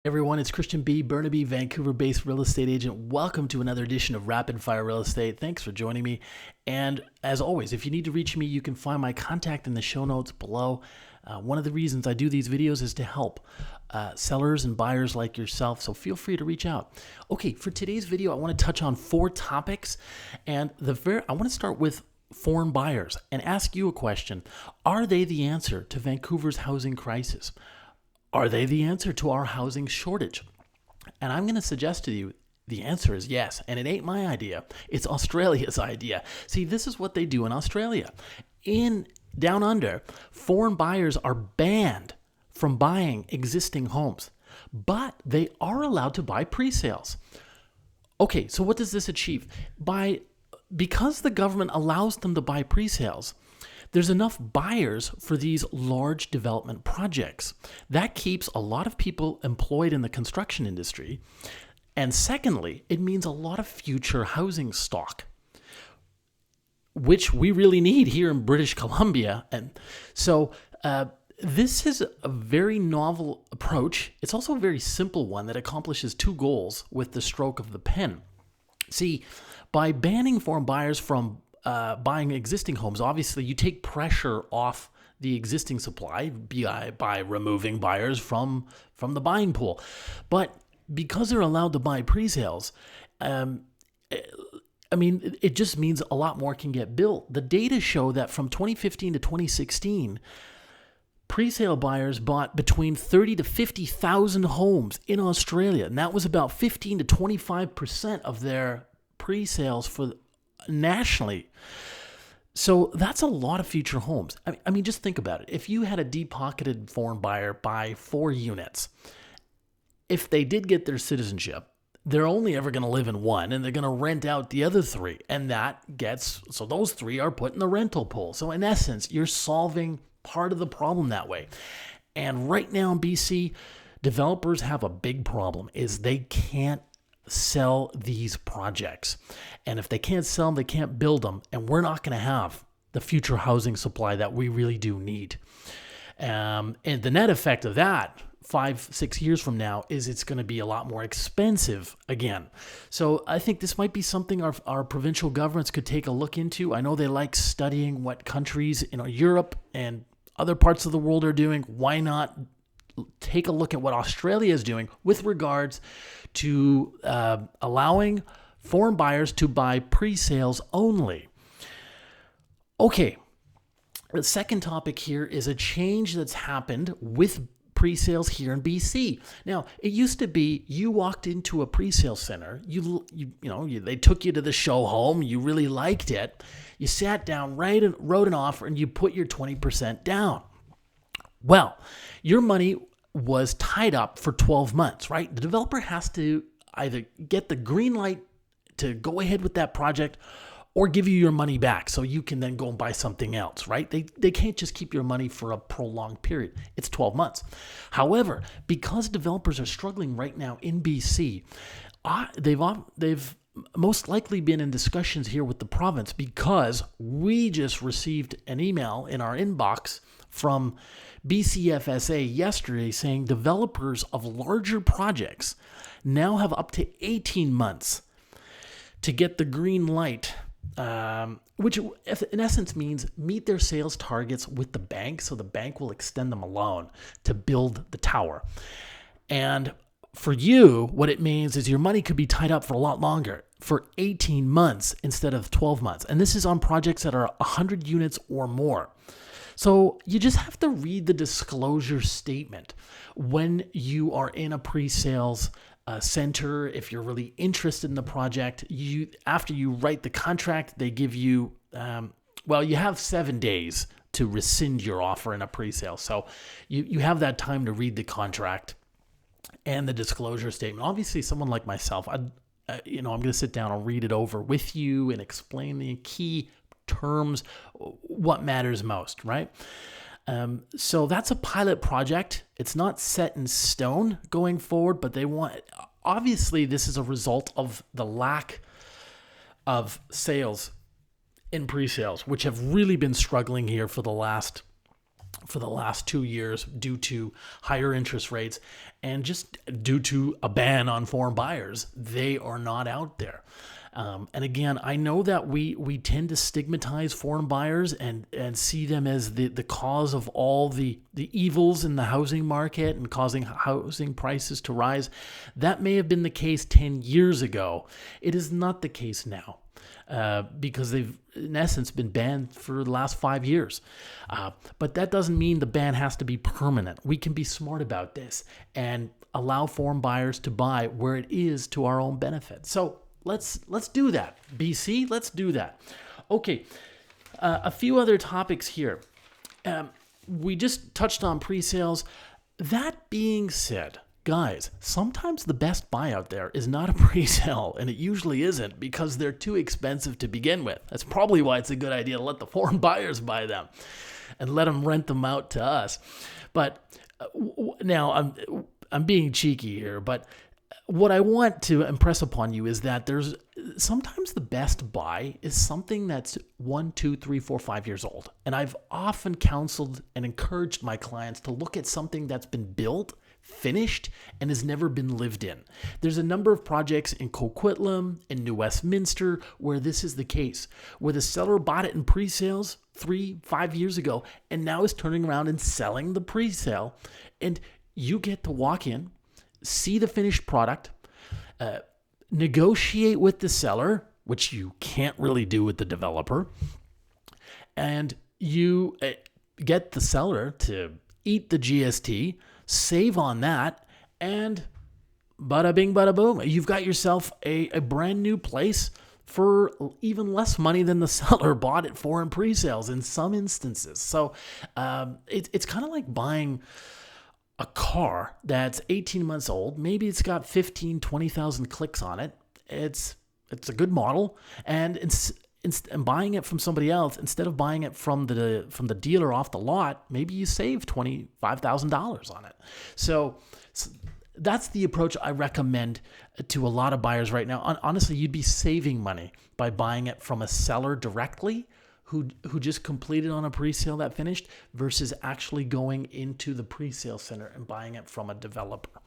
Everyone, it's Christian B. Burnaby, Vancouver-based real estate agent. Welcome to another edition of Rapid Fire Real Estate. Thanks for joining me. And as always, if you need to reach me, you can find my contact in the show notes below. One of the reasons I do these videos is to help sellers and buyers like yourself, so feel free to reach out. Okay, for today's video, I want to touch on 4 topics, and I want to start with foreign buyers and ask you a question. Are they the answer to Vancouver's housing crisis? Are they the answer to our housing shortage? And I'm going to suggest to you the answer is yes. And it ain't my idea. It's Australia's idea. See, this is what they do in Australia. Down under, foreign buyers are banned from buying existing homes, but they are allowed to buy pre-sales. Okay, so what does this achieve? Because the government allows them to buy pre-sales, there's enough buyers for these large development projects. That keeps a lot of people employed in the construction industry. And secondly, it means a lot of future housing stock, which we really need here in British Columbia. And so this is a very novel approach. It's also a very simple one that accomplishes 2 goals with the stroke of the pen. See, by banning foreign buyers from buying existing homes, obviously you take pressure off the existing supply by removing buyers from the buying pool. But because they're allowed to buy pre-sales, it just means a lot more can get built. The data show that from 2015 to 2016, pre-sale buyers bought between 30 to 50,000 homes in Australia, and that was about 15 to 25% of their pre-sales for nationally. So that's a lot of future homes. I mean, just think about it. If you had a deep-pocketed foreign buyer buy 4 units, if they did get their citizenship, they're only ever going to live in one, and they're going to rent out the other 3. And so those 3 are put in the rental pool. So in essence, you're solving part of the problem that way. And right now in BC, developers have a big problem, is they can't sell these projects. And if they can't sell them, they can't build them. And we're not going to have the future housing supply that we really do need. And the net effect of that 5-6 years from now is it's going to be a lot more expensive again. So I think this might be something our provincial governments could take a look into. I know they like studying what countries in Europe and other parts of the world are doing. Why not take a look at what Australia is doing with regards to allowing foreign buyers to buy pre-sales only? Okay, the second topic here is a change that's happened with pre-sales here in BC. Now, it used to be you walked into a pre-sale center, they took you to the show home, you really liked it, you sat down, wrote an offer, and you put your 20% down. Well, your money was tied up for 12 months, right? The developer has to either get the green light to go ahead with that project or give you your money back so you can then go and buy something else, right? They can't just keep your money for a prolonged period. It's 12 months. However, because developers are struggling right now in BC, they've most likely been in discussions here with the province, because we just received an email in our inbox from BCFSA yesterday saying developers of larger projects now have up to 18 months to get the green light, which in essence means meet their sales targets with the bank, so the bank will extend them a loan to build the tower. And for you, what it means is your money could be tied up for a lot longer, for 18 months instead of 12 months. And this is on projects that are 100 units or more. So you just have to read the disclosure statement when you are in a pre-sales center. If you're really interested in the project, after you write the contract, they give you, you have 7 days to rescind your offer in a pre-sale. So you have that time to read the contract and the disclosure statement. Obviously, someone like myself, I'm going to sit down and read it over with you and explain the key terms, what matters most, right? So that's a pilot project. It's not set in stone going forward, but obviously this is a result of the lack of sales in pre-sales, which have really been struggling here for the last for the last 2 years due to higher interest rates and just due to a ban on foreign buyers. They are not out there. And again, I know that we tend to stigmatize foreign buyers and see them as the cause of all the evils in the housing market and causing housing prices to rise. That may have been the case 10 years ago. It is not the case now. Because they've, in essence, been banned for the last 5 years. But that doesn't mean the ban has to be permanent. We can be smart about this and allow foreign buyers to buy where it is to our own benefit. So let's do that. BC, let's do that. Okay, a few other topics here. We just touched on pre-sales. That being said, guys, sometimes the best buy out there is not a pre-sale, and it usually isn't because they're too expensive to begin with. That's probably why it's a good idea to let the foreign buyers buy them and let them rent them out to us. But now I'm being cheeky here, but what I want to impress upon you is that there's sometimes the best buy is something that's 1, 2, 3, 4, 5 years old. And I've often counseled and encouraged my clients to look at something that's been built, finished, and has never been lived in. There's a number of projects in Coquitlam, in New Westminster, where this is the case, where the seller bought it in pre-sales 3, 5 years ago, and now is turning around and selling the pre-sale. And you get to walk in, see the finished product, negotiate with the seller, which you can't really do with the developer, and you get the seller to eat the GST, save on that, and bada bing, bada boom. You've got yourself a brand new place for even less money than the seller bought it for in pre-sales in some instances. So it's kind of like buying a car that's 18 months old. Maybe it's got 15, 20,000 clicks on it. It's a good model. And and buying it from somebody else, instead of buying it from the dealer off the lot, maybe you save $25,000 on it. So that's the approach I recommend to a lot of buyers right now. Honestly, you'd be saving money by buying it from a seller directly who just completed on a pre-sale that finished versus actually going into the pre-sale center and buying it from a developer.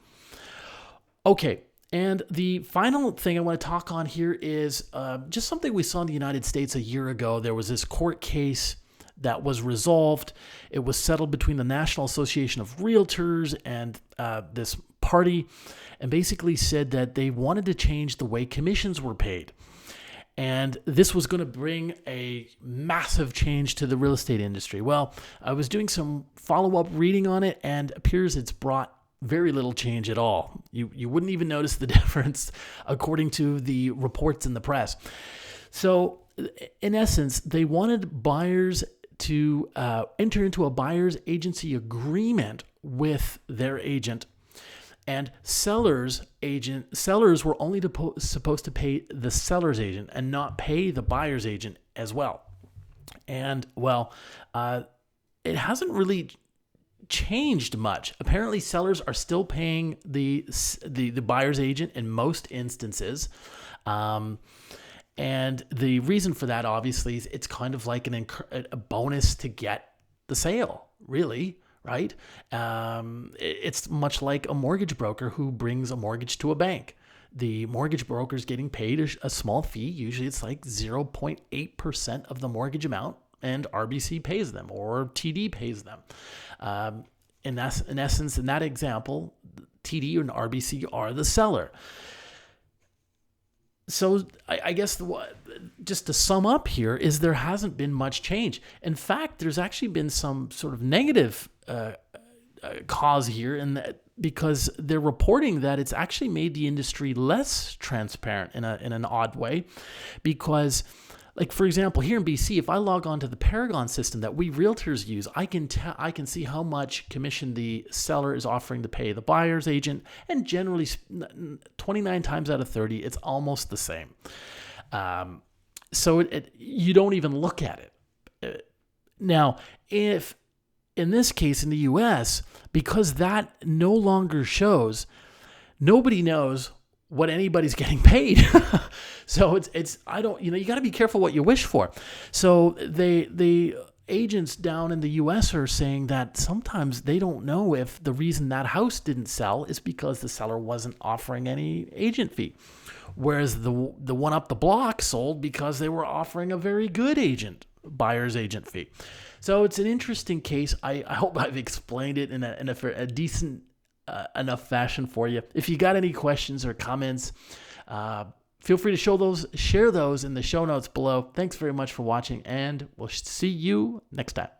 Okay. And the final thing I want to talk on here is just something we saw in the United States a year ago. There was this court case that was resolved. It was settled between the National Association of Realtors and this party, and basically said that they wanted to change the way commissions were paid. And this was going to bring a massive change to the real estate industry. Well, I was doing some follow-up reading on it, and it appears it's brought very little change at all. You wouldn't even notice the difference according to the reports in the press. So in essence, they wanted buyers to enter into a buyer's agency agreement with their agent, and sellers were only supposed to pay the seller's agent and not pay the buyer's agent as well. And well, it hasn't really changed much. Apparently, sellers are still paying the buyer's agent in most instances, and the reason for that, obviously, is it's kind of like a bonus to get the sale, really, right? It's much like a mortgage broker who brings a mortgage to a bank. The mortgage broker is getting paid a small fee. Usually, it's like 0.8% of the mortgage amount, and RBC pays them or TD pays them. In essence, in that example, TD and RBC are the seller. So I guess just to sum up here is there hasn't been much change. In fact, there's actually been some sort of negative cause here, because they're reporting that it's actually made the industry less transparent in an odd way, because, like, for example, here in BC, if I log on to the Paragon system that we realtors use, I can see how much commission the seller is offering to pay the buyer's agent, and generally 29 times out of 30, it's almost the same. So you don't even look at it. Now, if in this case in the US, because that no longer shows, nobody knows what anybody's getting paid. So it's you got to be careful what you wish for. So they agents down in the US are saying that sometimes they don't know if the reason that house didn't sell is because the seller wasn't offering any agent fee. Whereas the one up the block sold because they were offering a very good buyer's agent fee. So it's an interesting case. I hope I've explained it in a decent enough fashion for you. If you got any questions or comments, feel free to share those in the show notes below. Thanks very much for watching, and we'll see you next time.